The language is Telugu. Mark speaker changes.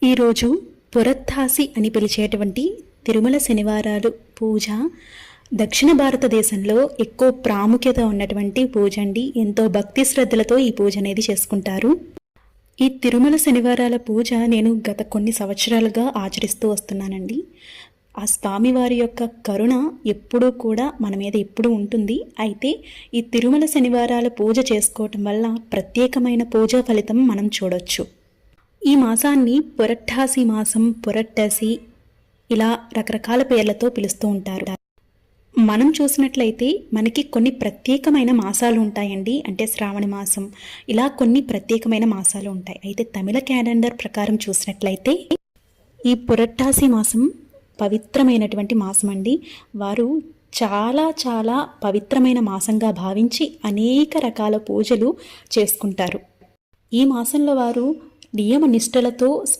Speaker 1: ఈరోజు పురత్తాసి అని పిలిచేటువంటి తిరుమల శనివారాలు పూజ దక్షిణ భారతదేశంలో ఎక్కువ ప్రాముఖ్యత ఉన్నటువంటి పూజ అండి. ఎంతో భక్తి శ్రద్ధలతో ఈ పూజ అనేది చేసుకుంటారు. ఈ తిరుమల శనివారాల పూజ నేను గత కొన్ని సంవత్సరాలుగా ఆచరిస్తూ వస్తున్నానండి. ఆ స్వామివారి యొక్క కరుణ ఎప్పుడూ కూడా మన మీద ఎప్పుడూ ఉంటుంది. అయితే ఈ తిరుమల శనివారాల పూజ చేసుకోవటం వల్ల ప్రత్యేకమైన పూజా ఫలితం మనం చూడొచ్చు. ఈ మాసాన్ని పురట్టాసి మాసం, పురట్టసి ఇలా రకరకాల పేర్లతో పిలుస్తూ ఉంటారు. మనం చూసినట్లయితే మనకి కొన్ని ప్రత్యేకమైన మాసాలు ఉంటాయండి. అంటే శ్రావణ మాసం, ఇలా కొన్ని ప్రత్యేకమైన మాసాలు ఉంటాయి. అయితే తమిళ క్యాలెండర్ ప్రకారం చూసినట్లయితే ఈ పురట్టాసి మాసం పవిత్రమైనటువంటి మాసం అండి. వారు చాలా చాలా పవిత్రమైన మాసంగా భావించి అనేక రకాల పూజలు చేసుకుంటారు. ఈ మాసంలో వారు నియమ నిష్టలతో